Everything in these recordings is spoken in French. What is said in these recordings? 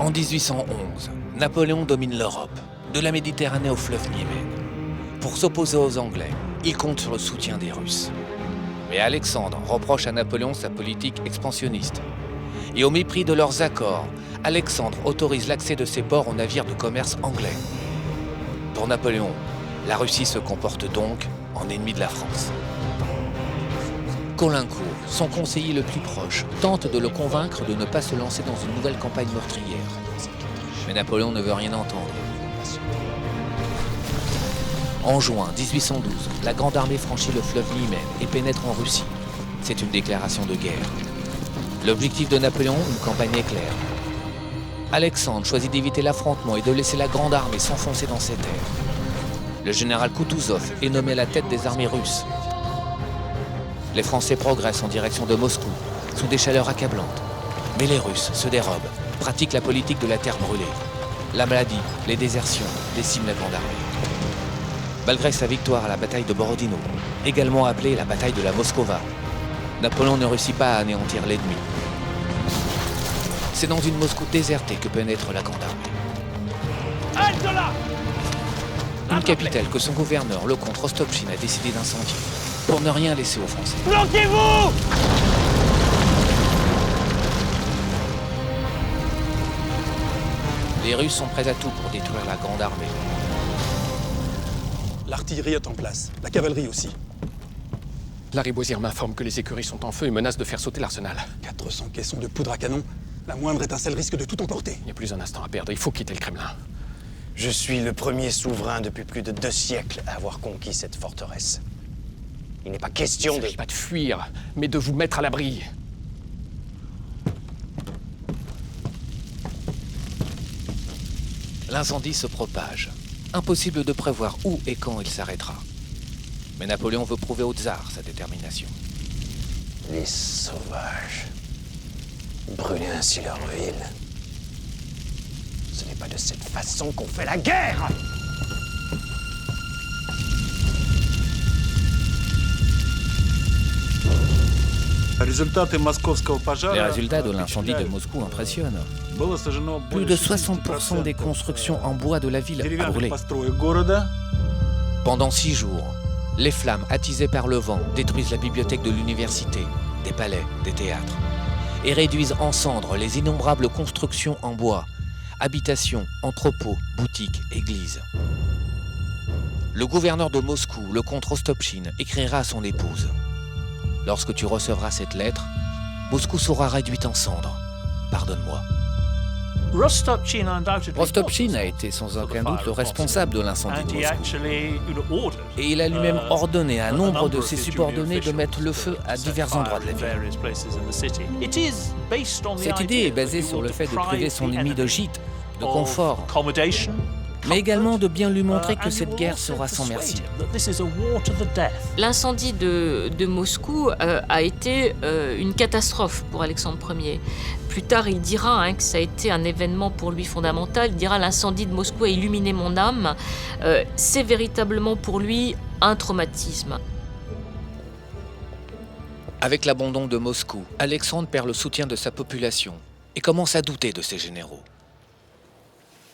En 1811, Napoléon domine l'Europe, de la Méditerranée au fleuve Niémen. Pour s'opposer aux Anglais, il compte sur le soutien des Russes. Mais Alexandre reproche à Napoléon sa politique expansionniste. Et au mépris de leurs accords, Alexandre autorise l'accès de ses ports aux navires de commerce anglais. Pour Napoléon, la Russie se comporte donc en ennemi de la France. Caulaincourt, son conseiller le plus proche, tente de le convaincre de ne pas se lancer dans une nouvelle campagne meurtrière. Mais Napoléon ne veut rien entendre. En juin 1812, la Grande Armée franchit le fleuve Niémen et pénètre en Russie. C'est une déclaration de guerre. L'objectif de Napoléon, une campagne éclair. Alexandre choisit d'éviter l'affrontement et de laisser la Grande Armée s'enfoncer dans ses terres. Le général Koutouzov est nommé à la tête des armées russes. Les Français progressent en direction de Moscou, sous des chaleurs accablantes. Mais les Russes se dérobent, pratiquent la politique de la terre brûlée. La maladie, les désertions déciment la Grande Armée. Malgré sa victoire à la bataille de Borodino, également appelée la bataille de la Moskova, Napoléon ne réussit pas à anéantir l'ennemi. C'est dans une Moscou désertée que pénètre la Grande Armée. Halte là! Une capitale que son gouverneur, le comte Rostopchine, a décidé d'incendier, pour ne rien laisser aux Français. Planquez-vous! Les Russes sont prêts à tout pour détruire la Grande Armée. L'artillerie est en place, la cavalerie aussi. La Riboisière m'informe que les écuries sont en feu et menace de faire sauter l'arsenal. 400 caissons de poudre à canon. La moindre étincelle risque de tout emporter. Il n'y a plus un instant à perdre, il faut quitter le Kremlin. Je suis le premier souverain depuis plus de 2 siècles à avoir conquis cette forteresse. Il n'est pas question Il ne de... s'agit pas de fuir, mais de vous mettre à l'abri. L'incendie se propage. Impossible de prévoir où et quand il s'arrêtera. Mais Napoléon veut prouver au tsar sa détermination. Les sauvages. Brûler ainsi leur ville. Ce n'est pas de cette façon qu'on fait la guerre! Les résultats de l'incendie de Moscou impressionnent. Plus de 60% des constructions en bois de la ville a brûlé. Pendant 6 jours, les flammes attisées par le vent détruisent la bibliothèque de l'université, des palais, des théâtres, et réduisent en cendres les innombrables constructions en bois, habitations, entrepôts, boutiques, églises. Le gouverneur de Moscou, le comte Rostopchine, écrira à son épouse: « Lorsque tu recevras cette lettre, Moscou sera réduite en cendres. Pardonne-moi. » Rostopchine a été sans aucun doute le responsable de l'incendie de Moscou. Et il a lui-même ordonné à nombre de ses subordonnés de mettre le feu à divers endroits de la ville. Cette idée est basée sur le fait de priver son ennemi de gîte, de confort, mais également de bien lui montrer que cette guerre sera sans merci. L'incendie de Moscou a été une catastrophe pour Alexandre Ier. Plus tard, il dira que ça a été un événement pour lui fondamental. Il dira: l'incendie de Moscou a illuminé mon âme. C'est véritablement pour lui un traumatisme. Avec l'abandon de Moscou, Alexandre perd le soutien de sa population et commence à douter de ses généraux.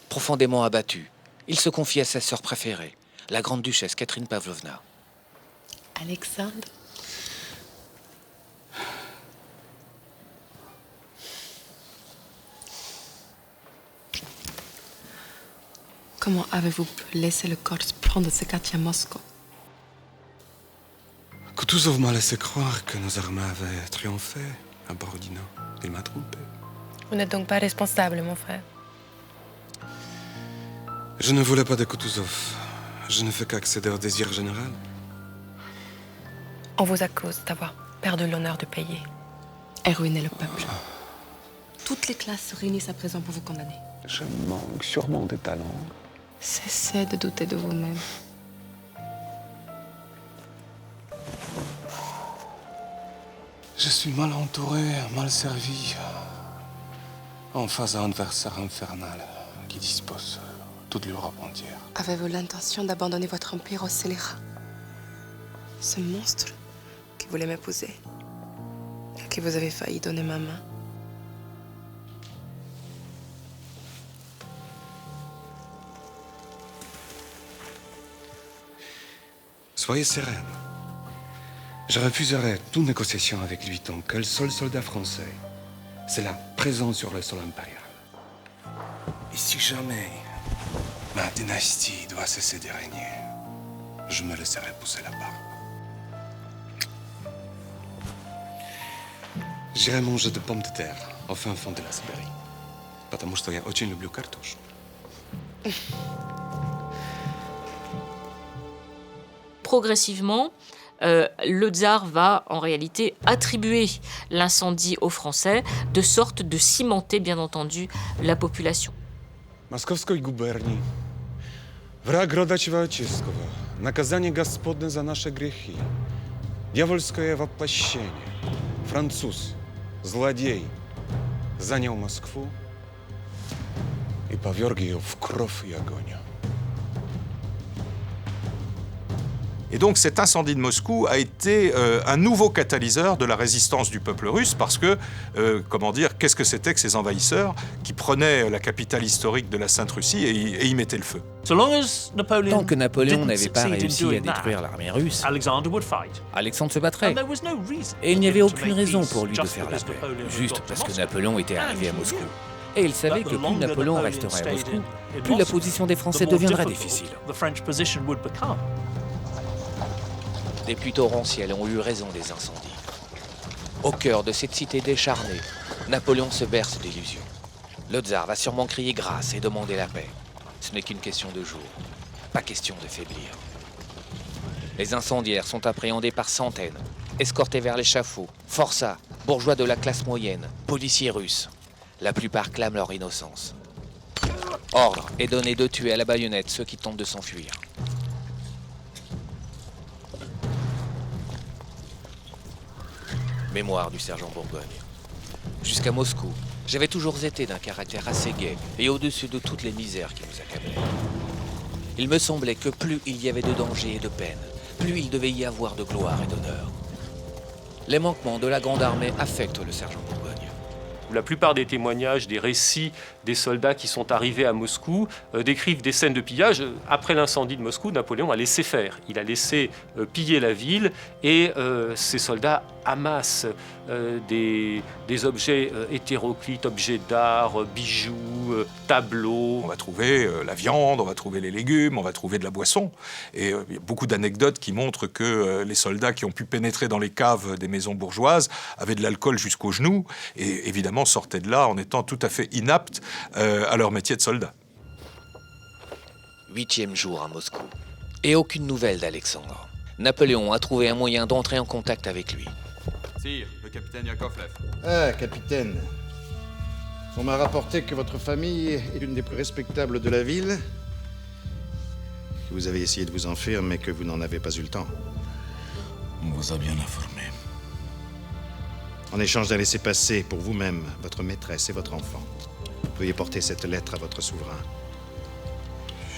Profondément abattu, il se confie à sa sœur préférée, la grande duchesse Catherine Pavlovna. Alexandre, comment avez-vous pu laisser le corps prendre ce quartier à Moscou? Koutouzov m'a laissé croire que nos armées avaient triomphé à Borodino. Il m'a trompé. Vous n'êtes donc pas responsable, mon frère. Je ne voulais pas de Koutouzov. Je ne fais qu'accéder au désir général. On vous accuse d'avoir perdu l'honneur de payer et ruiné le peuple. Toutes les classes se réunissent à présent pour vous condamner. Je manque sûrement de talent. Cessez de douter de vous-même. Je suis mal entouré, mal servi. En face d'un adversaire infernal qui dispose toute l'Europe entière. Avez-vous l'intention d'abandonner votre empire aux scélérats? Ce monstre qui voulait m'épouser, à qui vous avez failli donner ma main. Soyez sereine. Je refuserai toute négociation avec lui tant que le seul soldat français, c'est la présence sur le sol impérial. Et si jamais ma dynastie doit cesser de régner, je me laisserai pousser la barbe. J'irai manger de pommes de terre au fin fond de la Sibérie, потому что я очень люблю картошку. Progressivement, le tsar va en réalité attribuer l'incendie aux Français, de sorte de cimenter, bien entendu, la population. Mosковской губернии. Враг рода человеческого. Наказание Господне за наши грехи. Дьявольское воплощение. Француз, злодей, занял Москву и поверг ее в кровь и огонь. Et donc cet incendie de Moscou a été un nouveau catalyseur de la résistance du peuple russe parce que, comment dire, qu'est-ce que c'était que ces envahisseurs qui prenaient la capitale historique de la Sainte-Russie et y mettaient le feu. Tant que Napoléon n'avait pas réussi à détruire l'armée russe, Alexandre se battrait. Et il n'y avait aucune raison pour lui de faire la paix, juste parce que Napoléon était arrivé à Moscou. Et il savait que plus Napoléon resterait à Moscou, plus la position des Français deviendrait difficile. Des pluies torrentielles ont eu raison des incendies. Au cœur de cette cité décharnée, Napoléon se berce d'illusions. Le tsar va sûrement crier grâce et demander la paix. Ce n'est qu'une question de jours, pas question de faiblir. Les incendiaires sont appréhendés par centaines, escortés vers l'échafaud, forçats, bourgeois de la classe moyenne, policiers russes. La plupart clament leur innocence. Ordre est donné de tuer à la baïonnette ceux qui tentent de s'enfuir. Mémoire du sergent Bourgogne. Jusqu'à Moscou, j'avais toujours été d'un caractère assez gai et au-dessus de toutes les misères qui nous accablaient. Il me semblait que plus il y avait de danger et de peine, plus il devait y avoir de gloire et d'honneur. Les manquements de la Grande Armée affectent le sergent Bourgogne. La plupart des témoignages, des récits des soldats qui sont arrivés à Moscou décrivent des scènes de pillage. Après l'incendie de Moscou, Napoléon a laissé faire. Il a laissé piller la ville et ces soldats amassent des objets hétéroclites, objets d'art, bijoux, tableaux. On va trouver la viande, on va trouver les légumes, on va trouver de la boisson. Et il y a beaucoup d'anecdotes qui montrent que les soldats qui ont pu pénétrer dans les caves des maisons bourgeoises avaient de l'alcool jusqu'aux genoux et évidemment sortaient de là en étant tout à fait inaptes à leur métier de soldat. 8e jour à Moscou. Et aucune nouvelle d'Alexandre. Napoléon a trouvé un moyen d'entrer en contact avec lui. Sire, le capitaine Yakovlev. Ah, capitaine. On m'a rapporté que votre famille est l'une des plus respectables de la ville. Que vous avez essayé de vous enfuir, mais que vous n'en avez pas eu le temps. On vous a bien informé. En échange d'un laissez-passer pour vous-même, votre maîtresse et votre enfant, veuillez porter cette lettre à votre souverain.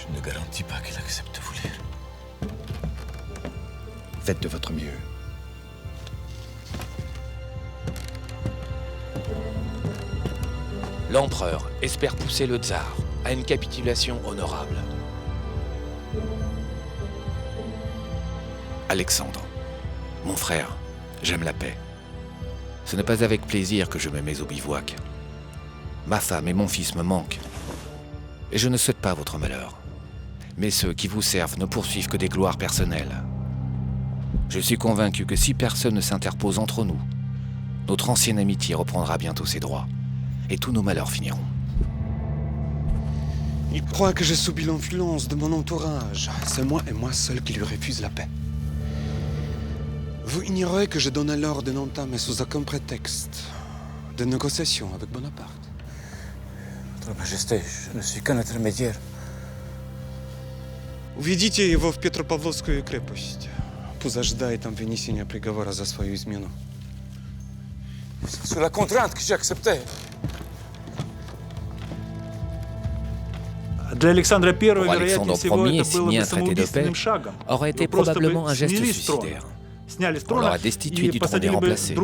Je ne garantis pas qu'il accepte de vous lire. Faites de votre mieux. L'empereur espère pousser le tsar à une capitulation honorable. Alexandre, mon frère, j'aime la paix. Ce n'est pas avec plaisir que je me mets au bivouac. Ma femme et mon fils me manquent. Et je ne souhaite pas votre malheur. Mais ceux qui vous servent ne poursuivent que des gloires personnelles. Je suis convaincu que si personne ne s'interpose entre nous, notre ancienne amitié reprendra bientôt ses droits. Et tous nos malheurs finiront. Il croit que j'ai subi l'influence de mon entourage. C'est moi et moi seul qui lui refuse la paix. Vous ignorez que je donne l'ordre de n'entamer sous aucun prétexte de négociations avec Bonaparte. Votre Majesté, je ne suis qu'un intermédiaire. Уведите его в Петропавловскую крепость. Пусть ожидает там вынесения приговора за свою измену. Sous la contrainte que j'ai acceptée. Pour Alexandre Ier, signer un traité de paix aurait été probablement un geste suicidaire. On l'aura destitué du trône et remplacé.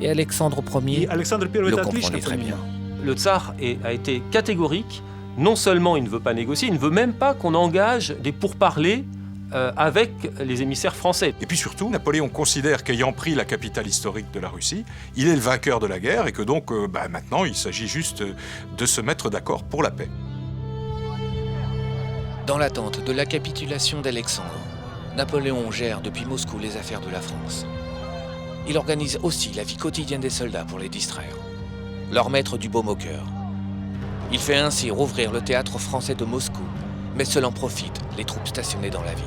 Et Alexandre Ier le comprenait très bien. Le tsar a été catégorique. Non seulement il ne veut pas négocier, il ne veut même pas qu'on engage des pourparlers avec les émissaires français. Et puis surtout, Napoléon considère qu'ayant pris la capitale historique de la Russie, il est le vainqueur de la guerre et que donc maintenant il s'agit juste de se mettre d'accord pour la paix. Dans l'attente de la capitulation d'Alexandre, Napoléon gère depuis Moscou les affaires de la France. Il organise aussi la vie quotidienne des soldats pour les distraire, leur mettre du baume au cœur. Il fait ainsi rouvrir le théâtre français de Moscou, mais seuls en profitent les troupes stationnées dans la ville.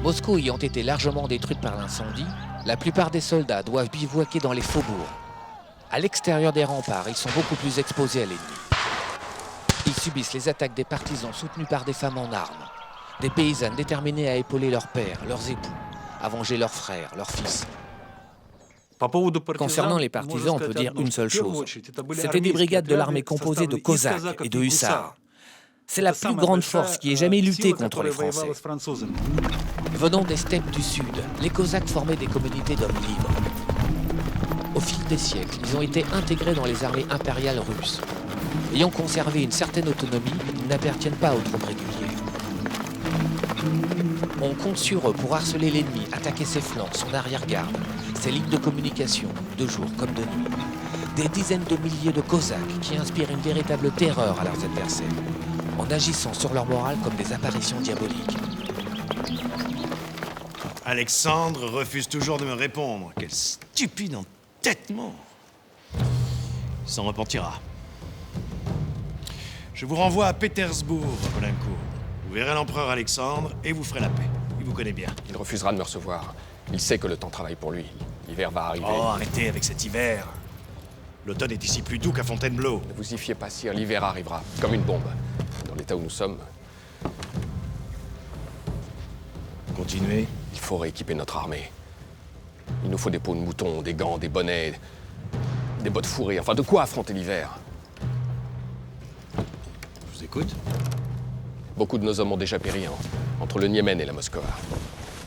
Moscou ayant été largement détruite par l'incendie, la plupart des soldats doivent bivouaquer dans les faubourgs. À l'extérieur des remparts, ils sont beaucoup plus exposés à l'ennemi. Ils subissent les attaques des partisans soutenus par des femmes en armes, des paysannes déterminées à épauler leurs pères, leurs époux, à venger leurs frères, leurs fils. Concernant les partisans, on peut dire une seule chose. C'était des brigades de l'armée composées de cosaques et de hussards. C'est la plus grande force qui ait jamais lutté contre les Français. Venant des steppes du Sud, les cosaques formaient des communautés d'hommes libres. Au fil des siècles, ils ont été intégrés dans les armées impériales russes. Ayant conservé une certaine autonomie, ils n'appartiennent pas aux troupes régulières. On compte sur eux pour harceler l'ennemi, attaquer ses flancs, son arrière-garde, ses lignes de communication, de jour comme de nuit. Des dizaines de milliers de cosaques qui inspirent une véritable terreur à leurs adversaires, en agissant sur leur morale comme des apparitions diaboliques. Alexandre refuse toujours de me répondre. Quel stupide entêtement. Il s'en repentira. Je vous renvoie à Pétersbourg, Colincourt. Vous verrez l'empereur Alexandre et vous ferez la paix. Il vous connaît bien. Il refusera de me recevoir. Il sait que le temps travaille pour lui. L'hiver va arriver. Oh, arrêtez avec cet hiver. L'automne est ici plus doux qu'à Fontainebleau. Ne vous y fiez pas, sire. L'hiver arrivera, comme une bombe. Dans l'état où nous sommes... Continuez. Il faut rééquiper notre armée. Il nous faut des peaux de mouton, des gants, des bonnets, des bottes fourrées. Enfin, de quoi affronter l'hiver? Je vous écoute. Beaucoup de nos hommes ont déjà péri, entre le Niémen et la Moskowa.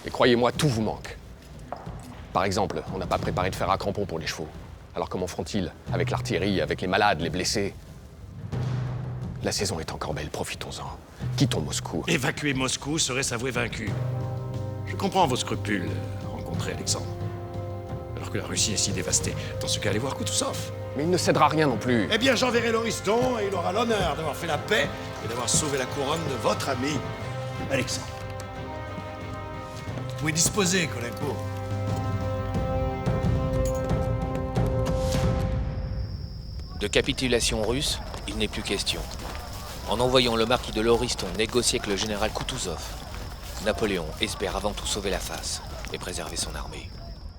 Et croyez-moi, tout vous manque. Par exemple, on n'a pas préparé de fer à crampons pour les chevaux. Alors comment feront-ils avec l'artillerie, avec les malades, les blessés? La saison est encore belle, profitons-en. Quittons Moscou. Évacuer Moscou serait s'avouer vaincu. Je comprends vos scrupules, rencontrer Alexandre. Alors que la Russie est si dévastée. Dans ce cas, allez voir Koutousov. Mais il ne cédera rien non plus. Eh bien, j'enverrai l'Oriston et il aura l'honneur d'avoir fait la paix et d'avoir sauvé la couronne de votre ami, Alexandre. Vous pouvez disposer, Colincourt. De capitulation russe, il n'est plus question. En envoyant le marquis de l'Oriston négocier avec le général Koutouzov, Napoléon espère avant tout sauver la face et préserver son armée.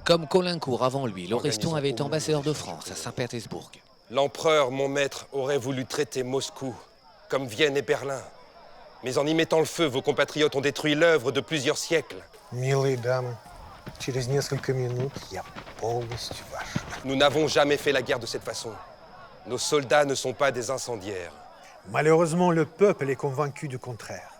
Comme Colincourt avant lui, l'Oriston avait été ambassadeur de France à Saint-Pétersbourg. L'empereur, mon maître, aurait voulu traiter Moscou, comme Vienne et Berlin. Mais en y mettant le feu, vos compatriotes ont détruit l'œuvre de plusieurs siècles. Милые дамы, через несколько минут я полностью ваш. Nous n'avons jamais fait la guerre de cette façon. Nos soldats ne sont pas des incendiaires. Malheureusement, le peuple est convaincu du contraire.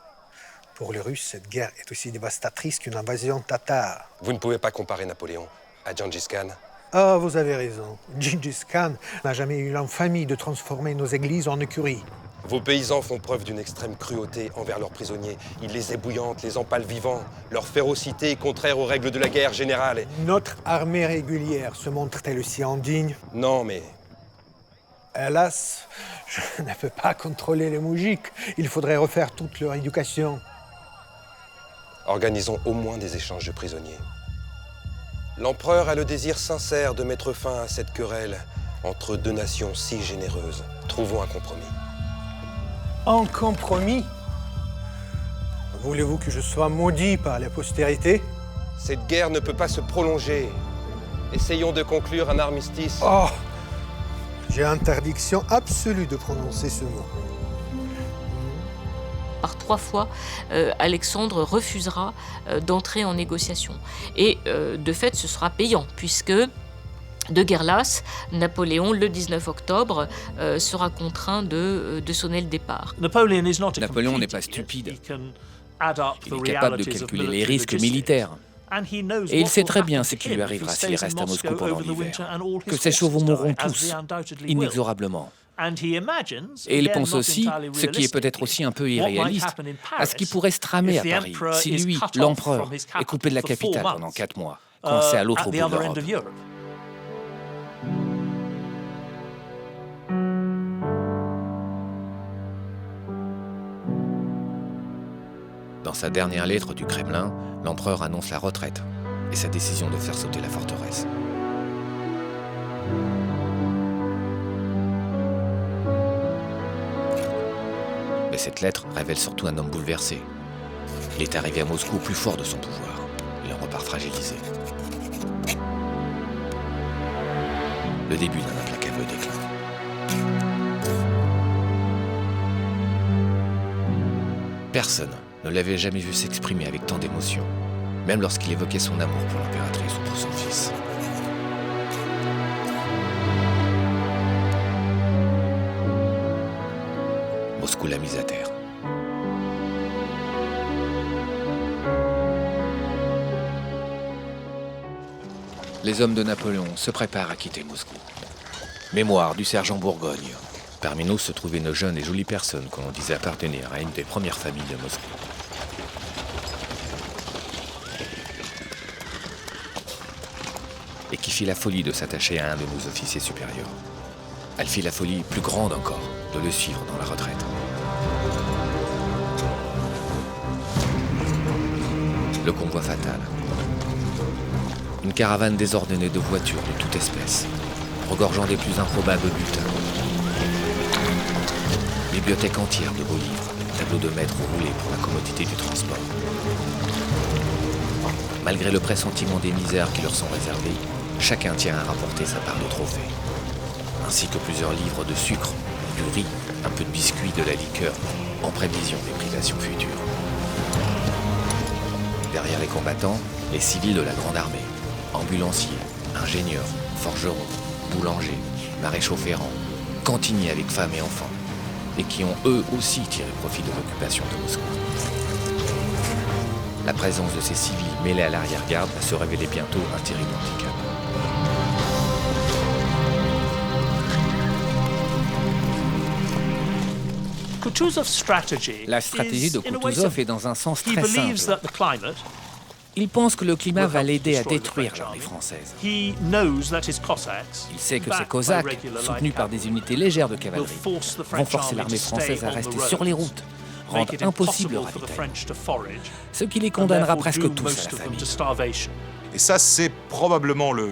Pour les Russes, cette guerre est aussi dévastatrice qu'une invasion tatare. Vous ne pouvez pas comparer Napoléon à Gengis Khan. Ah, vous avez raison. Gengis Khan n'a jamais eu l'infamie de transformer nos églises en écuries. Vos paysans font preuve d'une extrême cruauté envers leurs prisonniers. Ils les ébouillantent, les empalent vivants. Leur férocité est contraire aux règles de la guerre générale. Notre armée régulière se montre-t-elle aussi indigne? Non, mais... Hélas, je ne peux pas contrôler les moujiks. Il faudrait refaire toute leur éducation. Organisons au moins des échanges de prisonniers. L'empereur a le désir sincère de mettre fin à cette querelle entre deux nations si généreuses. Trouvons un compromis. Un compromis? Voulez-vous que je sois maudit par la postérité? Cette guerre ne peut pas se prolonger. Essayons de conclure un armistice. Oh! J'ai interdiction absolue de prononcer ce mot. Par 3 fois, Alexandre refusera d'entrer en négociation. Et de fait, ce sera payant, puisque de guerre lasse, Napoléon, le 19 octobre, sera contraint de sonner le départ. Napoléon n'est pas stupide. Il est capable de calculer les risques militaires. Et il sait très bien ce qui lui arrivera s'il reste à Moscou pendant l'hiver. Que ses chevaux mourront tous, inexorablement. Et il pense aussi, ce qui est peut-être aussi un peu irréaliste, à ce qui pourrait se tramer à Paris si lui, l'empereur, est coupé de la capitale pendant 4 mois, coincé à l'autre bout de l'Europe. Dans sa dernière lettre du Kremlin, l'empereur annonce la retraite et sa décision de faire sauter la forteresse. Mais cette lettre révèle surtout un homme bouleversé. Il est arrivé à Moscou plus fort de son pouvoir. Il en repart fragilisé. Le début d'un implacable déclin. Personne ne l'avait jamais vu s'exprimer avec tant d'émotion, même lorsqu'il évoquait son amour pour l'impératrice ou pour son fils. Moscou l'a mise à terre. Les hommes de Napoléon se préparent à quitter Moscou. Mémoire du sergent Bourgogne. Parmi nous se trouvait une jeune et jolie personne que l'on disait appartenir à une des premières familles de Moscou. Et qui fit la folie de s'attacher à un de nos officiers supérieurs. Elle fit la folie plus grande encore, de le suivre dans la retraite. Le convoi fatal. Une caravane désordonnée de voitures de toute espèce, regorgeant des plus improbables butins. Bibliothèque entière de beaux livres, tableaux de maître roulés pour la commodité du transport. Malgré le pressentiment des misères qui leur sont réservées, chacun tient à rapporter sa part de trophées. Ainsi que plusieurs livres de sucre, du riz, un peu de biscuits, de la liqueur, en prévision des privations futures. Derrière les combattants, les civils de la Grande Armée, ambulanciers, ingénieurs, forgerons, boulangers, maréchaux ferrants, cantiniers avec femmes et enfants, et qui ont eux aussi tiré profit de l'occupation de Moscou. La présence de ces civils mêlés à l'arrière-garde va se révéler bientôt un terrible handicap. La stratégie de Kutuzov est dans un sens très simple. Il pense que le climat va l'aider à détruire l'armée française. Il sait que ces Cosaques, soutenus par des unités légères de cavalerie, vont forcer l'armée française à rester sur les routes, rendre impossible le ravitaillement, ce qui les condamnera presque tous à la famine. Et ça, c'est probablement le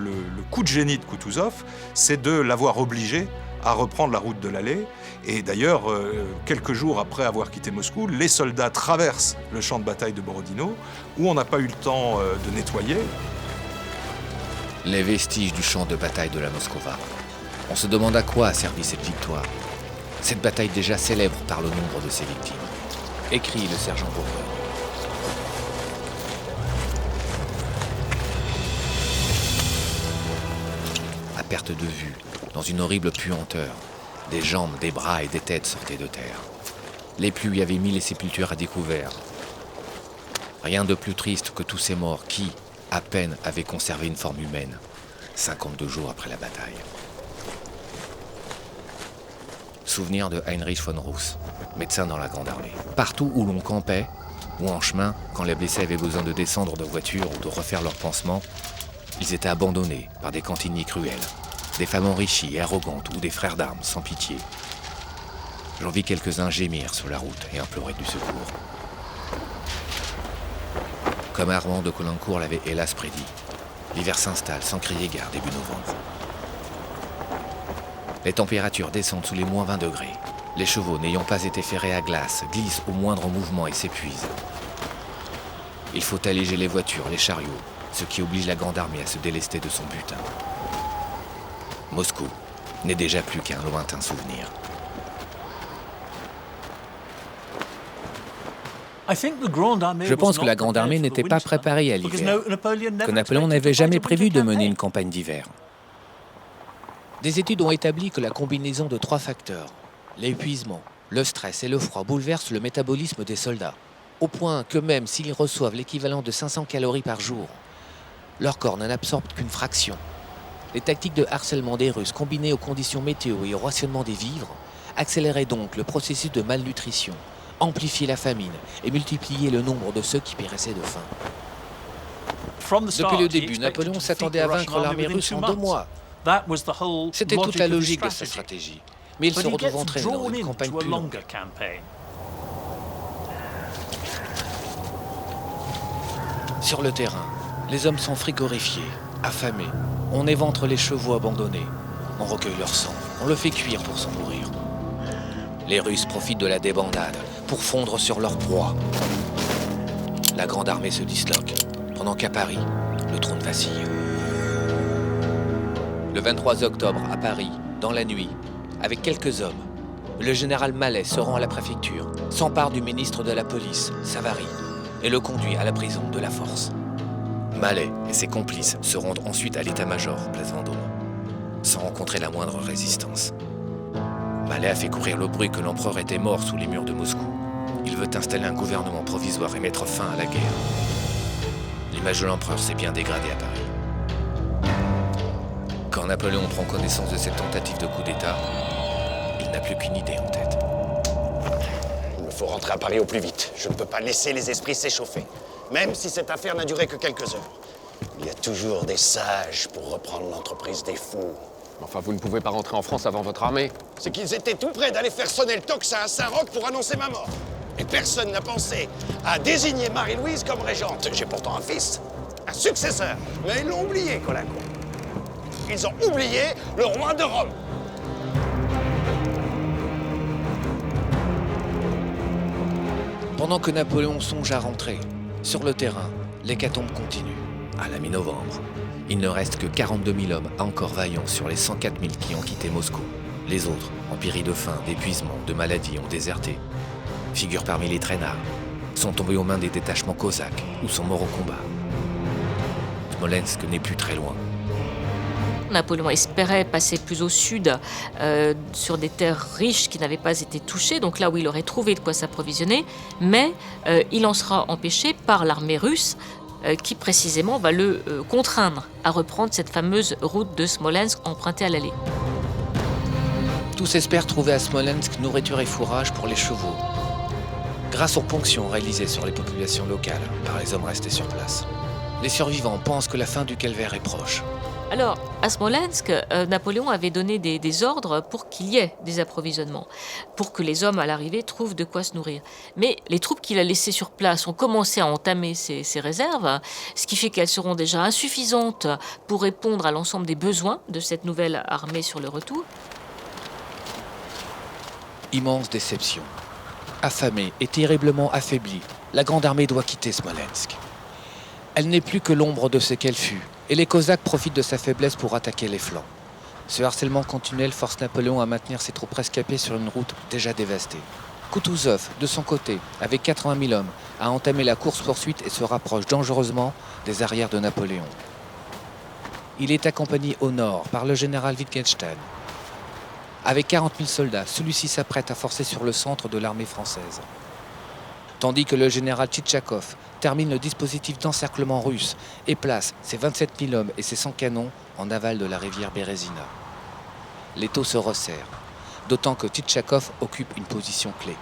coup de génie de Kutuzov, c'est de l'avoir obligé à reprendre la route de l'Allée. Et d'ailleurs, quelques jours après avoir quitté Moscou, les soldats traversent le champ de bataille de Borodino, où on n'a pas eu le temps de nettoyer. Les vestiges du champ de bataille de la Moskova. On se demande à quoi a servi cette victoire. Cette bataille déjà célèbre par le nombre de ses victimes. Écrit le sergent Bourgogne. À perte de vue, dans une horrible puanteur, des jambes, des bras et des têtes sortaient de terre. Les pluies avaient mis les sépultures à découvert. Rien de plus triste que tous ces morts qui, à peine, avaient conservé une forme humaine, 52 jours après la bataille. Souvenir de Heinrich von Russ, médecin dans la Grande Armée. Partout où l'on campait, ou en chemin, quand les blessés avaient besoin de descendre de voiture ou de refaire leurs pansements, ils étaient abandonnés par des cantiniers cruels, des femmes enrichies et arrogantes ou des frères d'armes sans pitié. J'en vis quelques-uns gémir sur la route et implorer du secours. Comme Armand de Caulaincourt l'avait hélas prédit, l'hiver s'installe sans crier gare début novembre. Les températures descendent sous les moins 20 degrés. Les chevaux, n'ayant pas été ferrés à glace, glissent au moindre mouvement et s'épuisent. Il faut alléger les voitures, les chariots, ce qui oblige la Grande Armée à se délester de son butin. Moscou n'est déjà plus qu'un lointain souvenir. Je pense que la Grande Armée n'était pas préparée à l'hiver, que Napoléon n'avait jamais prévu de mener une campagne d'hiver. Des études ont établi que la combinaison de 3 facteurs, l'épuisement, le stress et le froid, bouleverse le métabolisme des soldats, au point que même s'ils reçoivent l'équivalent de 500 calories par jour, leur corps n'en absorbe qu'une fraction. Les tactiques de harcèlement des Russes combinées aux conditions météo et au rationnement des vivres accéléraient donc le processus de malnutrition, amplifiaient la famine et multipliaient le nombre de ceux qui périssaient de faim. Depuis le début, Napoléon s'attendait à vaincre l'armée russe en 2 mois. C'était toute la logique de sa stratégie. Mais il se retrouve entraîné dans une campagne plus longue. Sur le terrain, les hommes sont frigorifiés, affamés. On éventre les chevaux abandonnés. On recueille leur sang. On le fait cuire pour s'en nourrir. Les Russes profitent de la débandade pour fondre sur leur proie. La grande armée se disloque, pendant qu'à Paris, le trône vacille. Le 23 octobre, à Paris, dans la nuit, avec quelques hommes, le général Mallet se rend à la préfecture, s'empare du ministre de la police, Savary, et le conduit à la prison de la Force. Mallet et ses complices se rendent ensuite à l'état-major, place Vendôme, sans rencontrer la moindre résistance. Mallet a fait courir le bruit que l'empereur était mort sous les murs de Moscou. Il veut installer un gouvernement provisoire et mettre fin à la guerre. L'image de l'empereur s'est bien dégradée à Paris. Quand Napoléon prend connaissance de cette tentative de coup d'État, il n'a plus qu'une idée en tête. Il me faut rentrer à Paris au plus vite. Je ne peux pas laisser les esprits s'échauffer. Même si cette affaire n'a duré que quelques heures. Il y a toujours des sages pour reprendre l'entreprise des fous. Enfin, vous ne pouvez pas rentrer en France avant votre armée. C'est qu'ils étaient tout près d'aller faire sonner le tocsin à Saint-Roch pour annoncer ma mort. Et personne n'a pensé à désigner Marie-Louise comme régente. J'ai pourtant un fils, un successeur. Mais ils l'ont oublié, Colinco. Ils ont oublié le roi de Rome. Pendant que Napoléon songe à rentrer, sur le terrain, l'hécatombe continue. À la mi-novembre, il ne reste que 42 000 hommes encore vaillants sur les 104 000 qui ont quitté Moscou. Les autres, en péri de faim, d'épuisement, de maladie, ont déserté. Figurent parmi les traînards, sont tombés aux mains des détachements cosaques ou sont morts au combat. Smolensk n'est plus très loin. Napoléon espérait passer plus au sud, sur des terres riches qui n'avaient pas été touchées, donc là où il aurait trouvé de quoi s'approvisionner, mais il en sera empêché par l'armée russe, qui précisément va le contraindre à reprendre cette fameuse route de Smolensk empruntée à l'allée. Tous espèrent trouver à Smolensk nourriture et fourrage pour les chevaux, grâce aux ponctions réalisées sur les populations locales par les hommes restés sur place. Les survivants pensent que la fin du calvaire est proche. Alors, à Smolensk, Napoléon avait donné des ordres pour qu'il y ait des approvisionnements, pour que les hommes à l'arrivée trouvent de quoi se nourrir. Mais les troupes qu'il a laissées sur place ont commencé à entamer ces réserves, ce qui fait qu'elles seront déjà insuffisantes pour répondre à l'ensemble des besoins de cette nouvelle armée sur le retour. Immense déception. Affamée et terriblement affaiblie, la grande armée doit quitter Smolensk. Elle n'est plus que l'ombre de ce qu'elle fut, et les Cosaques profitent de sa faiblesse pour attaquer les flancs. Ce harcèlement continuel force Napoléon à maintenir ses troupes rescapées sur une route déjà dévastée. Koutouzov, de son côté, avec 80 000 hommes, a entamé la course-poursuite et se rapproche dangereusement des arrières de Napoléon. Il est accompagné au nord par le général Wittgenstein. Avec 40 000 soldats, celui-ci s'apprête à forcer sur le centre de l'armée française. Tandis que le général Tchitchakov termine le dispositif d'encerclement russe et place ses 27 000 hommes et ses 100 canons en aval de la rivière Bérésina. L'étau se resserre, d'autant que Tchitchakov occupe une position clé.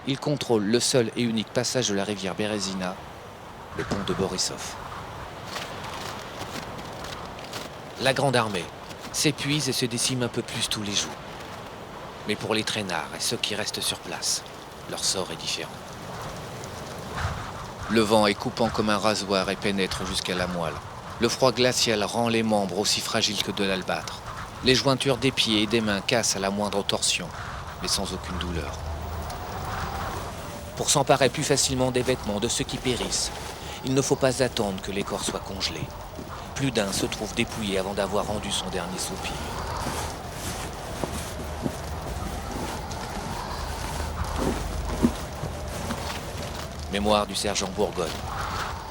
Il contrôle le seul et unique passage de la rivière Bérésina, le pont de Borisov. La grande armée s'épuise et se décime un peu plus tous les jours. Mais pour les traînards et ceux qui restent sur place, leur sort est différent. Le vent est coupant comme un rasoir et pénètre jusqu'à la moelle. Le froid glacial rend les membres aussi fragiles que de l'albâtre. Les jointures des pieds et des mains cassent à la moindre torsion, mais sans aucune douleur. Pour s'emparer plus facilement des vêtements de ceux qui périssent, il ne faut pas attendre que les corps soient congelés. Plus d'un se trouve dépouillé avant d'avoir rendu son dernier soupir. Mémoire du sergent Bourgogne.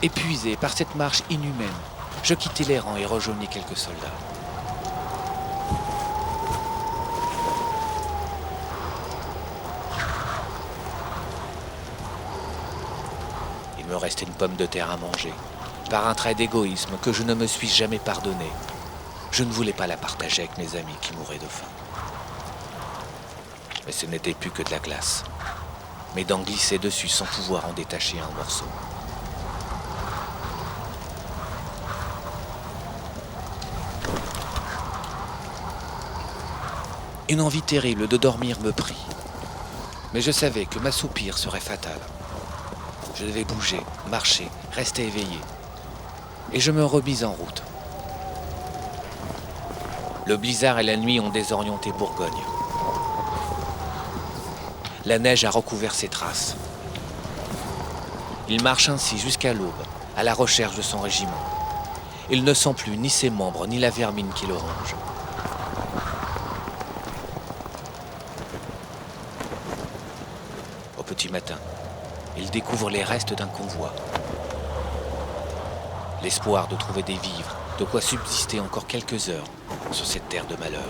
Épuisé par cette marche inhumaine, je quittai les rangs et rejoignis quelques soldats. Il me restait une pomme de terre à manger, par un trait d'égoïsme que je ne me suis jamais pardonné. Je ne voulais pas la partager avec mes amis qui mouraient de faim. Mais ce n'était plus que de la glace. Mes dents glissaient dessus sans pouvoir en détacher un morceau. Une envie terrible de dormir me prit. Mais je savais que m'assoupir serait fatal. Je devais bouger, marcher, rester éveillé. Et je me remis en route. Le blizzard et la nuit ont désorienté Bourgogne. La neige a recouvert ses traces. Il marche ainsi jusqu'à l'aube, à la recherche de son régiment. Il ne sent plus ni ses membres, ni la vermine qui le ronge. Au petit matin, il découvre les restes d'un convoi. L'espoir de trouver des vivres, de quoi subsister encore quelques heures sur cette terre de malheur.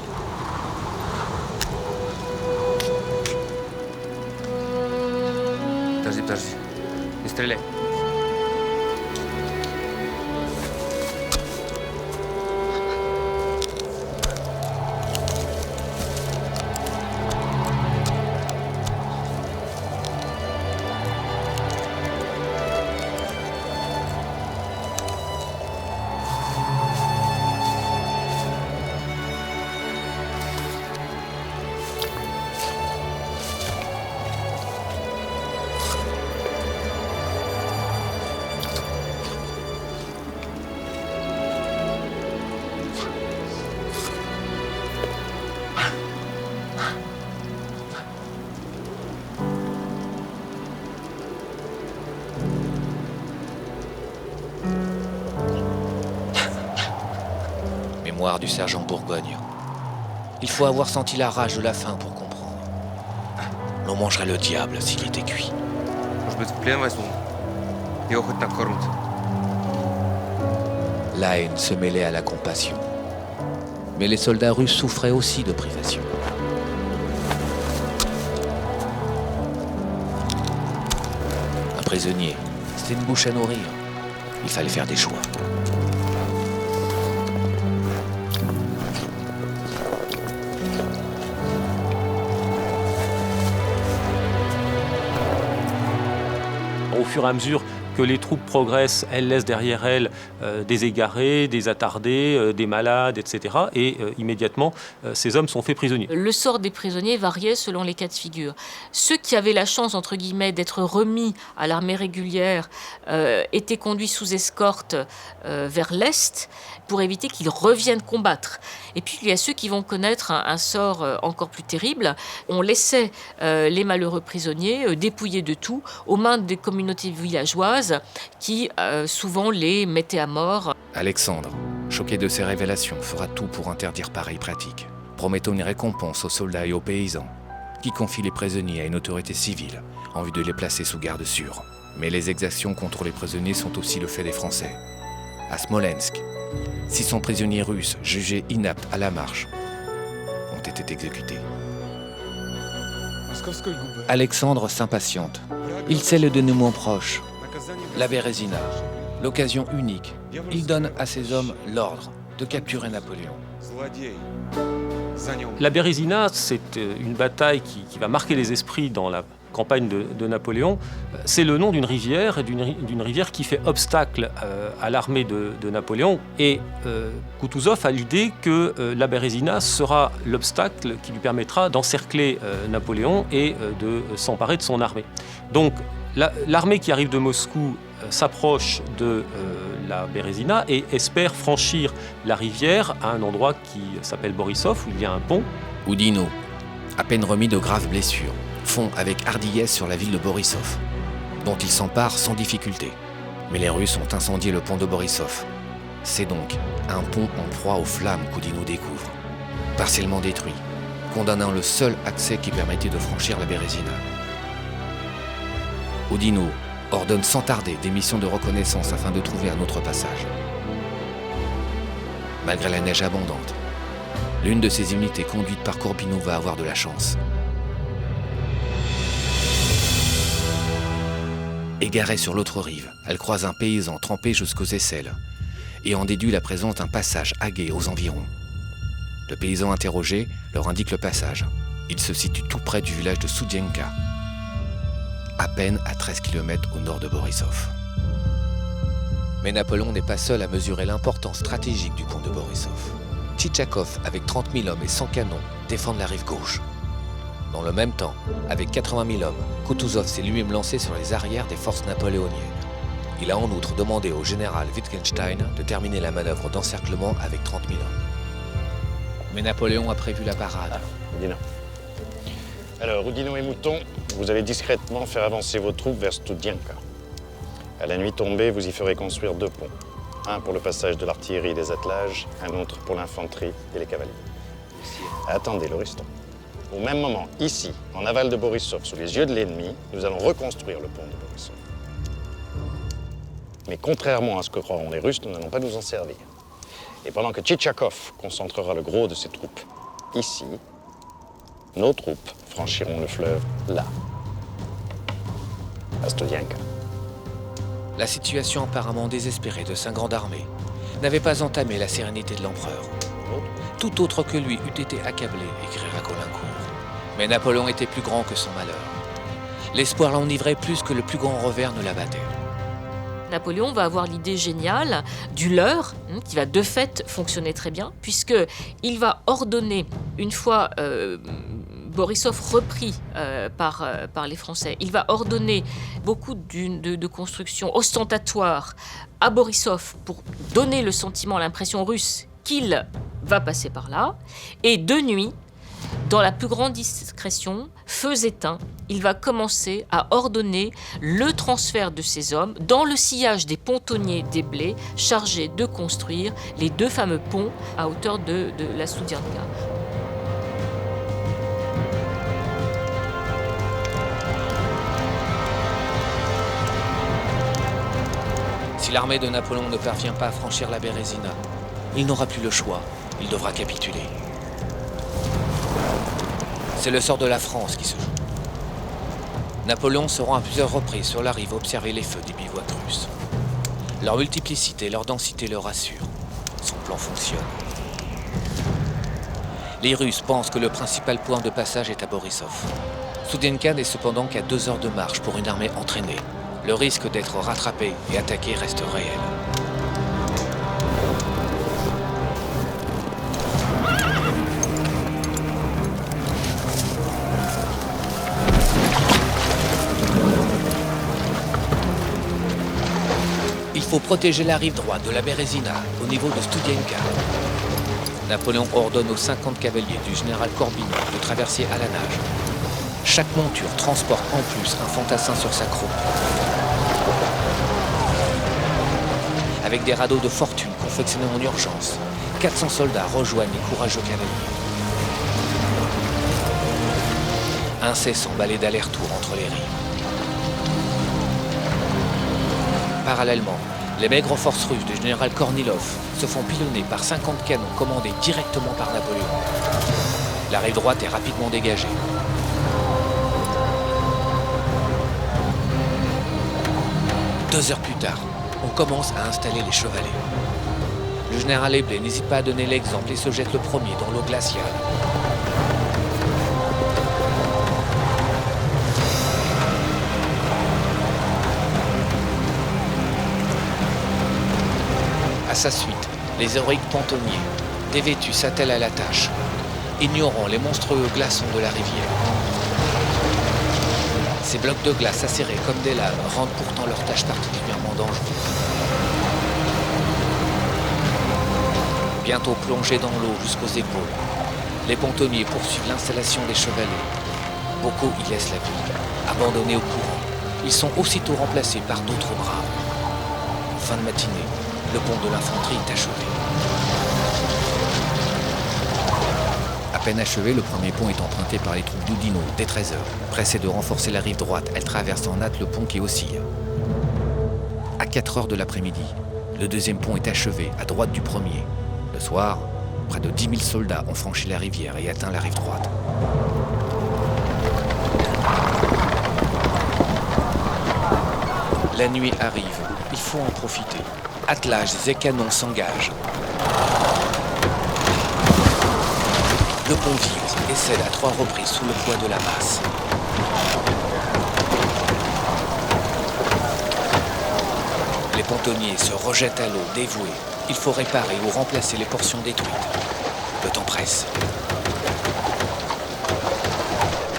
Подожди. Не стреляй. Mémoire du sergent Bourgogne. Il faut avoir senti la rage de la faim pour comprendre. L'on mangerait le diable s'il était cuit. La haine se mêlait à la compassion. Mais les soldats russes souffraient aussi de privation. Un prisonnier, c'était une bouche à nourrir. Il fallait faire des choix. Au fur et à mesure que les troupes progressent, elles laissent derrière elles des égarés, des attardés, des malades, etc. Et immédiatement, ces hommes sont faits prisonniers. Le sort des prisonniers variait selon les cas de figure. Ceux qui avaient la chance, entre guillemets, d'être remis à l'armée régulière étaient conduits sous escorte vers l'Est pour éviter qu'ils reviennent combattre. Et puis, il y a ceux qui vont connaître un sort encore plus terrible. On laissait les malheureux prisonniers dépouillés de tout aux mains des communautés villageoises qui souvent les mettaient à mort. Alexandre, choqué de ces révélations, fera tout pour interdire pareille pratique, promettant une récompense aux soldats et aux paysans, qui confient les prisonniers à une autorité civile en vue de les placer sous garde sûre. Mais les exactions contre les prisonniers sont aussi le fait des Français. À Smolensk, 600 prisonniers russes jugés inaptes à la marche ont été exécutés. Alexandre s'impatiente. Il sait le dénouement proche. La Bérésina, l'occasion unique. Il donne à ses hommes l'ordre de capturer Napoléon. La Bérésina, c'est une bataille qui va marquer les esprits dans la campagne de Napoléon. C'est le nom d'une rivière, et d'une rivière qui fait obstacle à l'armée de Napoléon. Et Kutuzov a l'idée que la Bérésina sera l'obstacle qui lui permettra d'encercler Napoléon et de s'emparer de son armée. Donc l'armée qui arrive de Moscou s'approche de la Bérésina et espère franchir la rivière à un endroit qui s'appelle Borisov, où il y a un pont. Oudinot, à peine remis de graves blessures, fond avec hardiesse sur la ville de Borisov, dont il s'empare sans difficulté. Mais les Russes ont incendié le pont de Borisov. C'est donc un pont en proie aux flammes qu'Oudinot découvre, partiellement détruit, condamnant le seul accès qui permettait de franchir la Bérésina. Oudinot ordonne sans tarder des missions de reconnaissance afin de trouver un autre passage. Malgré la neige abondante, l'une de ces unités conduites par Courbinot va avoir de la chance. Égarée sur l'autre rive, elle croise un paysan trempé jusqu'aux aisselles et en déduit la présence d'un passage Agé aux environs. Le paysan interrogé leur indique le passage. Il se situe tout près du village de Studienka, à peine à 13 km au nord de Borisov. Mais Napoléon n'est pas seul à mesurer l'importance stratégique du pont de Borisov. Tchitchakov, avec 30 000 hommes et 100 canons, défendent la rive gauche. Dans le même temps, avec 80 000 hommes, Kutuzov s'est lui-même lancé sur les arrières des forces napoléoniennes. Il a en outre demandé au général Wittgenstein de terminer la manœuvre d'encerclement avec 30 000 hommes. Mais Napoléon a prévu la parade. Alors, Oudinot et Mouton, vous allez discrètement faire avancer vos troupes vers Studienka. À la nuit tombée, vous y ferez construire 2 ponts. Un pour le passage de l'artillerie et des attelages, un autre pour l'infanterie et les cavaliers. Attendez, Lauriston. Au même moment, ici, en aval de Borisov, sous les yeux de l'ennemi, nous allons reconstruire le pont de Borisov. Mais contrairement à ce que croiront les Russes, nous n'allons pas nous en servir. Et pendant que Tchitchakov concentrera le gros de ses troupes ici, nos troupes franchiront le fleuve là, à Studienka. La situation apparemment désespérée de sa grande armée n'avait pas entamé la sérénité de l'empereur. Tout autre que lui eût été accablé, écrira Caulaincourt. Mais Napoléon était plus grand que son malheur. L'espoir l'enivrait plus que le plus grand revers ne l'abattait. Napoléon va avoir l'idée géniale du leurre, qui va de fait fonctionner très bien, puisqu'il va ordonner, une fois Borisov repris par les Français, il va ordonner beaucoup de constructions ostentatoires à Borisov pour donner le sentiment, l'impression russe qu'il va passer par là. Et de nuit, dans la plus grande discrétion, feux éteints, il va commencer à ordonner le transfert de ses hommes dans le sillage des pontonniers des Blés chargés de construire les 2 fameux ponts à hauteur de la Studienka. Si l'armée de Napoléon ne parvient pas à franchir la Bérésina, il n'aura plus le choix, il devra capituler. C'est le sort de la France qui se joue. Napoléon se rend à plusieurs reprises sur la rive observer les feux des bivouacs russes. Leur multiplicité, leur densité le rassurent. Son plan fonctionne. Les Russes pensent que le principal point de passage est à Borisov. Studienka n'est cependant qu'à 2 heures de marche pour une armée entraînée. Le risque d'être rattrapé et attaqué reste réel. Il faut protéger la rive droite de la Bérésina, au niveau de Studienka. Napoléon ordonne aux 50 cavaliers du général Corbigny de traverser à la nage. Chaque monture transporte en plus un fantassin sur sa croupe. Avec des radeaux de fortune confectionnés en urgence, 400 soldats rejoignent les courageux cavaliers. Incessant balai d'aller-retour entre les rives. Parallèlement, les maigres forces russes du général Kornilov se font pilonner par 50 canons commandés directement par Napoléon. La rive droite est rapidement dégagée. Deux heures plus tard, on commence à installer les chevalets. Le général Eblé n'hésite pas à donner l'exemple et se jette le premier dans l'eau glaciale. À sa suite, les héroïques pontonniers, dévêtus, s'attellent à la tâche, ignorant les monstrueux glaçons de la rivière. Ces blocs de glace acérés comme des lames rendent pourtant leur tâche particulièrement dangereuse. Bientôt plongés dans l'eau jusqu'aux épaules, les pontonniers poursuivent l'installation des chevalets. Beaucoup y laissent la vie, abandonnés au courant. Ils sont aussitôt remplacés par d'autres braves. En fin de matinée, le pont de l'infanterie est achevé. À peine achevé, le premier pont est emprunté par les troupes d'Oudinot dès 13h. Pressées de renforcer la rive droite, elles traversent en hâte le pont qui oscille. À 4h de l'après-midi, le deuxième pont est achevé, à droite du premier. Le soir, près de 10 000 soldats ont franchi la rivière et atteint la rive droite. La nuit arrive il faut en profiter. Attelages et canons s'engagent. Le pont vibre et cède à 3 reprises sous le poids de la masse. Les pontonniers se rejettent à l'eau, dévoués. Il faut réparer ou remplacer les portions détruites. Le temps presse.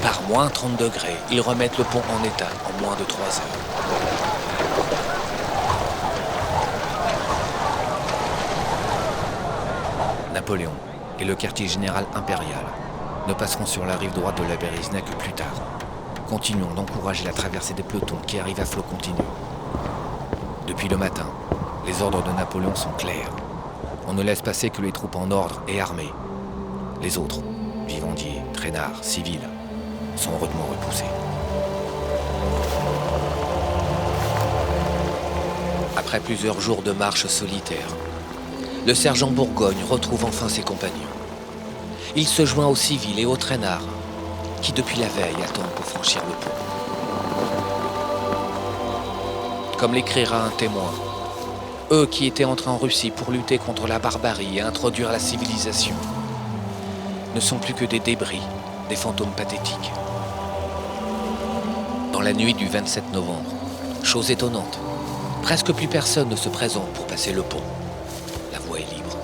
Par moins 30 degrés, ils remettent le pont en état en moins de 3 heures. Napoléon et le quartier général impérial ne passeront sur la rive droite de la Berezina que plus tard. Continuons d'encourager la traversée des pelotons qui arrivent à flot continu. Depuis le matin, les ordres de Napoléon sont clairs. On ne laisse passer que les troupes en ordre et armées. Les autres, vivandiers, traînards, civils, sont rudement repoussés. Après plusieurs jours de marche solitaire, le sergent Bourgogne retrouve enfin ses compagnons. Il se joint aux civils et aux traînards qui, depuis la veille, attendent pour franchir le pont. Comme l'écrira un témoin, eux qui étaient entrés en Russie pour lutter contre la barbarie et introduire la civilisation, ne sont plus que des débris, des fantômes pathétiques. Dans la nuit du 27 novembre, chose étonnante, presque plus personne ne se présente pour passer le pont. La voie est libre.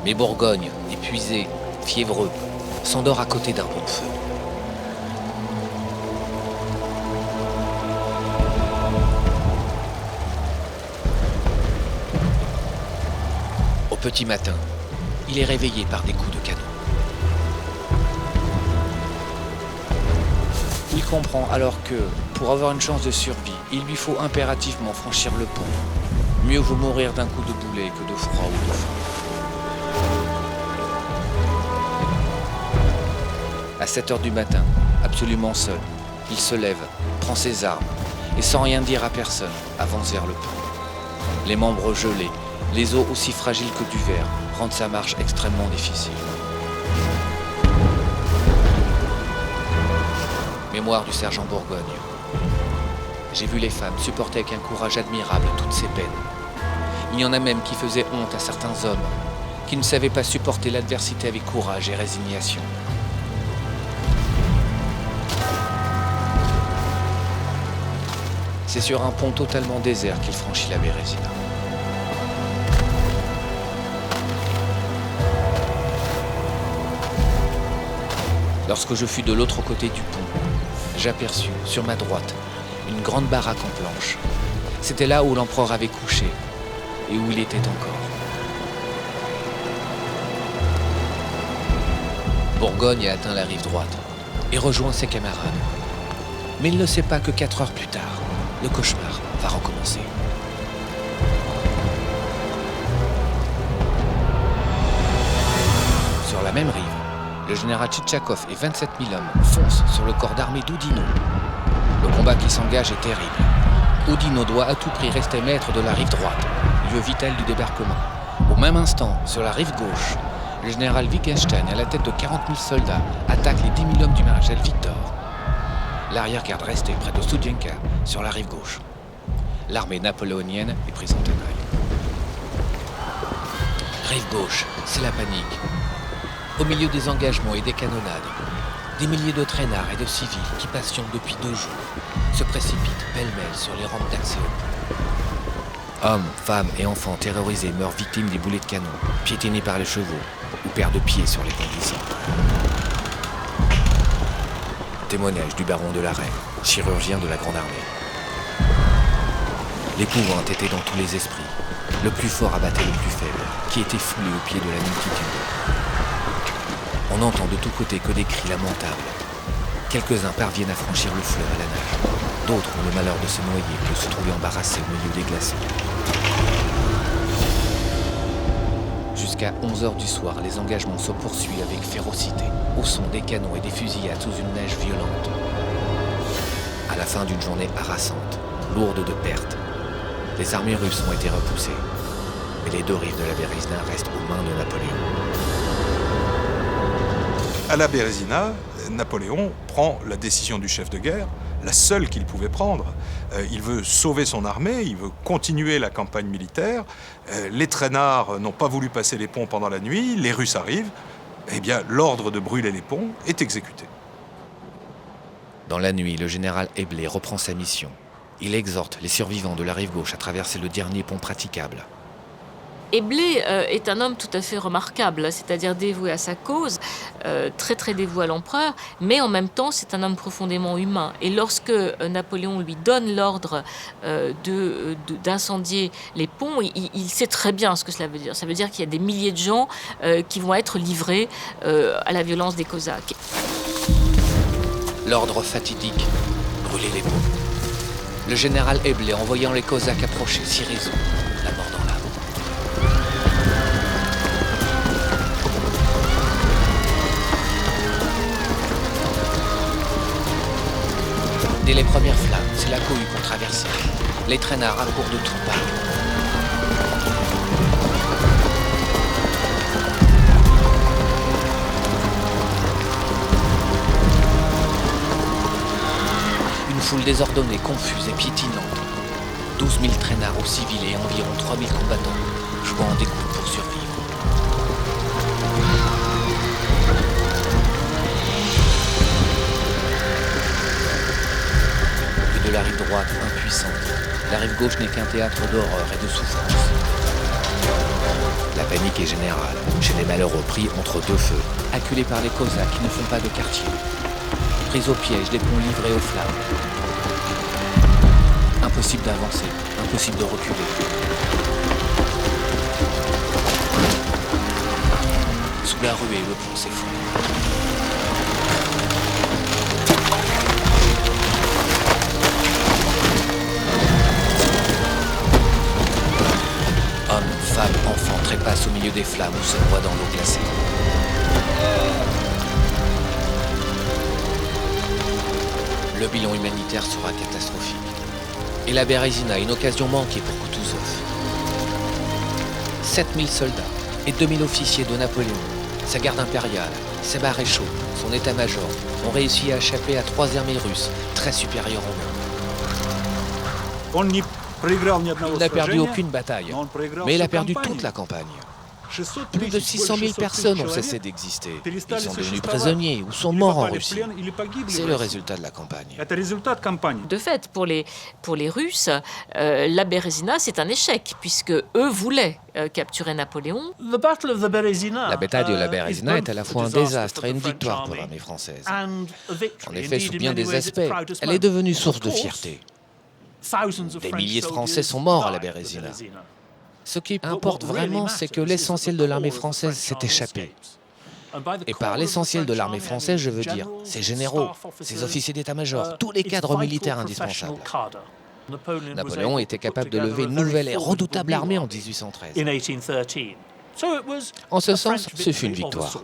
Mais Bourgogne, épuisé, fiévreux, s'endort à côté d'un bon feu. Au petit matin, il est réveillé par des coups de canon. Il comprend alors que, pour avoir une chance de survie, il lui faut impérativement franchir le pont. Mieux vaut mourir d'un coup de boulet que de froid ou de faim. À 7 heures du matin, absolument seul, il se lève, prend ses armes et sans rien dire à personne, avance vers le pont. Les membres gelés, les os aussi fragiles que du verre, rendent sa marche extrêmement difficile. Mémoire du sergent Bourgogne. J'ai vu les femmes supporter avec un courage admirable toutes ces peines. Il y en a même qui faisaient honte à certains hommes, qui ne savaient pas supporter l'adversité avec courage et résignation. C'est sur un pont totalement désert qu'il franchit la Berezina. Lorsque je fus de l'autre côté du pont, j'aperçus, sur ma droite, une grande baraque en planches. C'était là où l'empereur avait couché et où il était encore. Bourgogne a atteint la rive droite et rejoint ses camarades. Mais il ne sait pas que 4 heures plus tard, le cauchemar va recommencer. Sur la même rive, le général Tchitchakov et 27 000 hommes foncent sur le corps d'armée d'Oudinot. Le combat qui s'engage est terrible. Oudinot doit à tout prix rester maître de la rive droite, lieu vital du débarquement. Au même instant, sur la rive gauche, le général Wittgenstein, à la tête de 40 000 soldats, attaque les 10 000 hommes du maréchal Victor. L'arrière-garde restait près de Studienka, sur la rive gauche. L'armée napoléonienne est prise en tenaille. Rive gauche, c'est la panique. Au milieu des engagements et des canonnades, des milliers de traînards et de civils qui patientent depuis 2 jours se précipitent pêle-mêle sur les rampes d'accès au pont. Hommes, femmes et enfants terrorisés meurent victimes des boulets de canon, piétinés par les chevaux ou perdent de pied sur les ponts glissants. Témoignage du baron de la Reine, chirurgien de la Grande Armée. L'épouvante était dans tous les esprits. Le plus fort abattait le plus faible, qui était foulé au pied de la multitude. On n'entend de tous côtés que des cris lamentables. Quelques-uns parviennent à franchir le fleuve à la nage. D'autres ont le malheur de se noyer ou de se trouver embarrassés au milieu des glaçons. Jusqu'à 11 heures du soir, les engagements se poursuivent avec férocité, au son des canons et des fusillades sous une neige violente. À la fin d'une journée harassante, lourde de pertes, les armées russes ont été repoussées, mais les 2 rives de la Berezina restent aux mains de Napoléon. À la Berezina, Napoléon prend la décision du chef de guerre la seule qu'il pouvait prendre. Il veut sauver son armée, il veut continuer la campagne militaire. Les traînards n'ont pas voulu passer les ponts pendant la nuit, les Russes arrivent. Eh bien, l'ordre de brûler les ponts est exécuté. Dans la nuit, le général Eblé reprend sa mission. Il exhorte les survivants de la rive gauche à traverser le dernier pont praticable. Eblé est un homme tout à fait remarquable, c'est-à-dire dévoué à sa cause, très très dévoué à l'empereur, mais en même temps c'est un homme profondément humain. Et lorsque Napoléon lui donne l'ordre d'incendier les ponts, il sait très bien ce que cela veut dire. Ça veut dire qu'il y a des milliers de gens qui vont être livrés à la violence des Cosaques. L'ordre fatidique, brûler les ponts. Le général Eblé, en voyant les Cosaques approcher, s'y résout, la mort dans l'âme. Dès les premières flammes, c'est la cohue pour traverser. Les traînards accourent de toutes parts. Une foule désordonnée, confuse et piétinante. 12 000 traînards aux civils et environ 3 000 combattants, jouant en découpes pour survivre. De la rive droite, impuissante, la rive gauche n'est qu'un théâtre d'horreur et de souffrance. La panique est générale, chez les malheureux pris entre deux feux, acculés par les Cosaques qui ne font pas de quartier, pris au piège des ponts livrés aux flammes. Impossible d'avancer, impossible de reculer. Sous la ruée, le pont s'effondre. Hommes, femmes, enfants trépassent au milieu des flammes ou se noient dans l'eau glacée. Le bilan humanitaire sera catastrophique. Et la Bérésina, une occasion manquée pour Kutuzov. 7000 soldats et 2000 officiers de Napoléon, sa garde impériale, ses maréchaux, son état-major ont réussi à échapper à 3 armées russes très supérieures en nombre. Il n'a perdu aucune bataille, mais il a perdu toute la campagne. Plus de 600 000 personnes ont cessé d'exister. Ils sont devenus prisonniers ou sont morts en Russie. C'est le résultat de la campagne. De fait, pour les Russes, la Bérésina, c'est un échec, puisque eux voulaient capturer Napoléon. La bataille de la Bérésina est à la fois un désastre et une victoire pour l'armée française. En effet, sous bien des aspects, elle est devenue source de fierté. Des milliers de Français sont morts à la Bérésina. Ce qui importe vraiment, c'est que l'essentiel de l'armée française s'est échappé. Et par l'essentiel de l'armée française, je veux dire ses généraux, ses officiers d'état-major, tous les cadres militaires indispensables. Napoléon était capable de lever une nouvelle et redoutable armée en 1813. En ce sens, ce fut une victoire.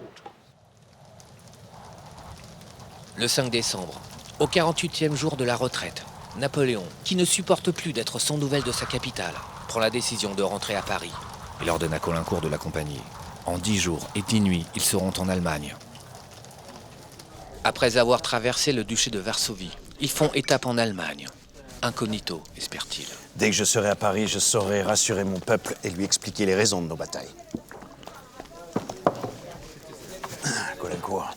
Le 5 décembre, au 48e jour de la retraite, Napoléon, qui ne supporte plus d'être sans nouvelles de sa capitale, prend la décision de rentrer à Paris. Il ordonne à Caulaincourt de l'accompagner. En 10 jours et 10 nuits, ils seront en Allemagne. Après avoir traversé le duché de Varsovie, ils font étape en Allemagne. Incognito, espère-t-il. Dès que je serai à Paris, je saurai rassurer mon peuple et lui expliquer les raisons de nos batailles. Caulaincourt.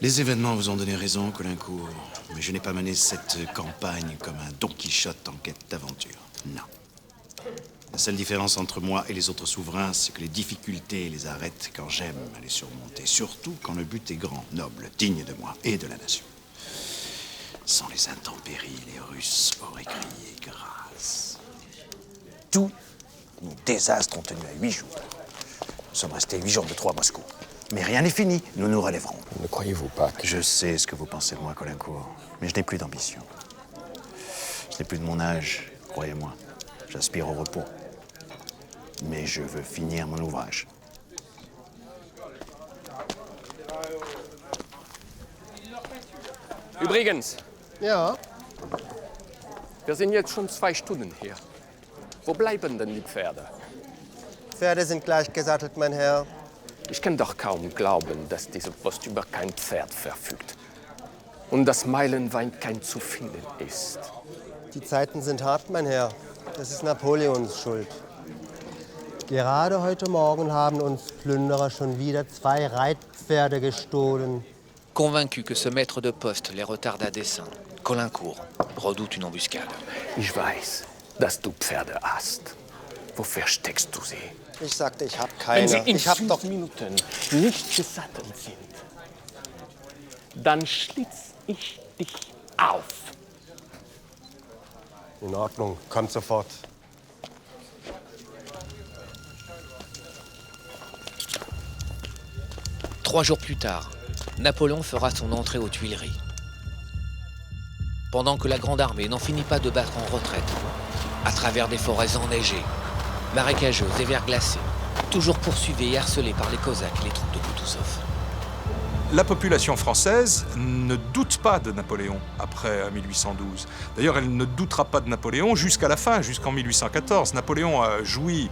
Les événements vous ont donné raison, Caulaincourt, mais je n'ai pas mené cette campagne comme un Don Quichotte en quête d'aventure. Non. La seule différence entre moi et les autres souverains, c'est que les difficultés les arrêtent quand j'aime à les surmonter. Surtout quand le but est grand, noble, digne de moi et de la nation. Sans les intempéries, les Russes auraient crié grâce. Tous nos désastres ont tenu à 8 jours. Nous sommes restés 8 jours de Troyes à Moscou. Mais rien n'est fini, nous nous relèverons. Ne croyez-vous pas que... Je sais ce que vous pensez de moi, Caulaincourt, mais je n'ai plus d'ambition. Je n'ai plus de mon âge, croyez-moi. J'aspire au repos. Mais je veux finir mon ouvrage. Übrigens. Ja? Wir sind jetzt schon 2 Stunden hier. Wo bleiben denn die Pferde? Pferde sind gleich gesattelt, mein Herr. Ich kann doch kaum glauben, dass diese Post über kein Pferd verfügt. Und dass Meilenwein kein zu finden ist. Die Zeiten sind hart, mein Herr. Das ist Napoleons Schuld. Gerade heute Morgen haben uns Plünderer schon wieder 2 Reitpferde gestohlen. Convaincu que ce maître de poste les retarde à dessein, Caulaincourt redoute une embuscade. Ich weiß, dass du Pferde hast. Wo versteckst du sie? Ich sagte, ich habe keine. Wenn sie in ich hab 5 doch Minuten nicht gesattelt sind, dann schlitz ich dich auf. In Ordnung, kommt sofort. Trois jours plus tard, Napoléon fera son entrée aux Tuileries. Pendant que la Grande Armée n'en finit pas de battre en retraite, à travers des forêts enneigées, marécageuses et verglacées, toujours poursuivies et harcelées par les Cosaques et les troupes de Koutouzov. La population française ne doute pas de Napoléon après 1812. D'ailleurs, elle ne doutera pas de Napoléon jusqu'à la fin, jusqu'en 1814. Napoléon a joui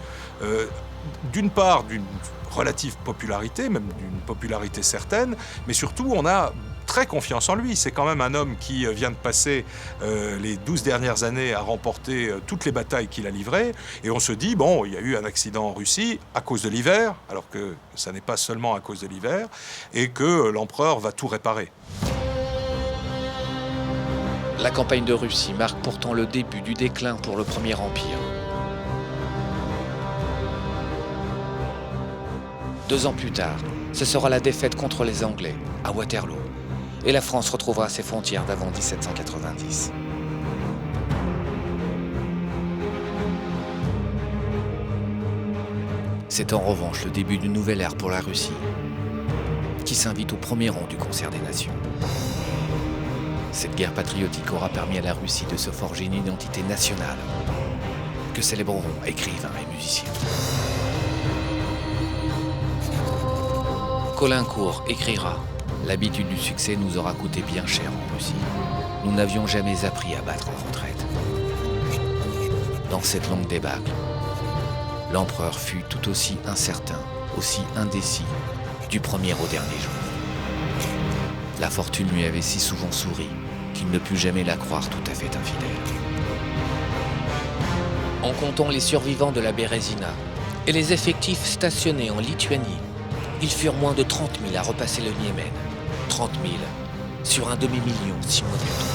d'une part d'une relative popularité, même d'une popularité certaine, mais surtout on a très confiance en lui. C'est quand même un homme qui vient de passer les 12 dernières années à remporter toutes les batailles qu'il a livrées. Et on se dit, bon, il y a eu un accident en Russie à cause de l'hiver, alors que ça n'est pas seulement à cause de l'hiver, et que l'empereur va tout réparer. La campagne de Russie marque pourtant le début du déclin pour le Premier Empire. 2 ans plus tard, ce sera la défaite contre les Anglais, à Waterloo. Et la France retrouvera ses frontières d'avant 1790. C'est en revanche le début d'une nouvelle ère pour la Russie, qui s'invite au premier rang du concert des nations. Cette guerre patriotique aura permis à la Russie de se forger une identité nationale, que célébreront écrivains et musiciens. Caulaincourt écrira « L'habitude du succès nous aura coûté bien cher en Russie. Nous n'avions jamais appris à battre en retraite. » Dans cette longue débâcle, l'empereur fut tout aussi incertain, aussi indécis, du premier au dernier jour. La fortune lui avait si souvent souri qu'il ne put jamais la croire tout à fait infidèle. En comptant les survivants de la Bérésina et les effectifs stationnés en Lituanie, ils furent moins de 30 000 à repasser le Niémen. 30 000 sur un demi-million 6 mois plus tôt.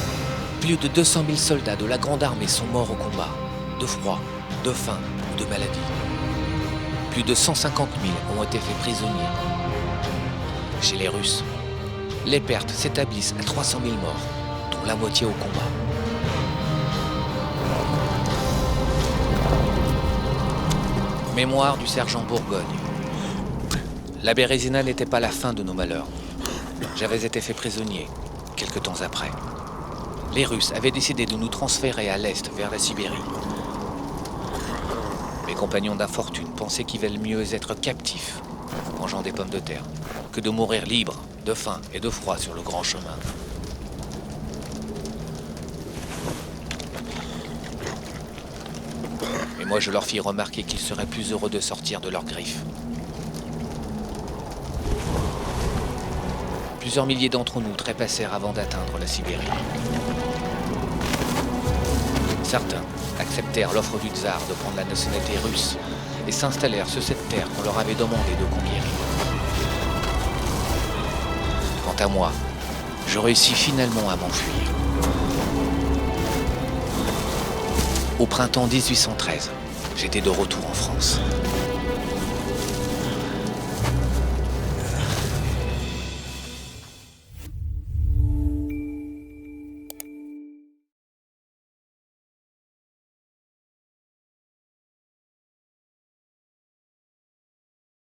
Plus de 200 000 soldats de la Grande Armée sont morts au combat, de froid, de faim ou de maladie. Plus de 150 000 ont été faits prisonniers. Chez les Russes, les pertes s'établissent à 300 000 morts, dont la moitié au combat. Mémoire du sergent Bourgogne. La Bérésina n'était pas la fin de nos malheurs. J'avais été fait prisonnier, quelque temps après. Les Russes avaient décidé de nous transférer à l'est, vers la Sibérie. Mes compagnons d'infortune pensaient qu'il valait mieux être captifs, mangeant des pommes de terre, que de mourir libres, de faim et de froid sur le grand chemin. Mais moi, je leur fis remarquer qu'ils seraient plus heureux de sortir de leurs griffes. Plusieurs milliers d'entre nous trépassèrent avant d'atteindre la Sibérie. Certains acceptèrent l'offre du tsar de prendre la nationalité russe et s'installèrent sur cette terre qu'on leur avait demandé de conquérir. Quant à moi, je réussis finalement à m'enfuir. Au printemps 1813, j'étais de retour en France.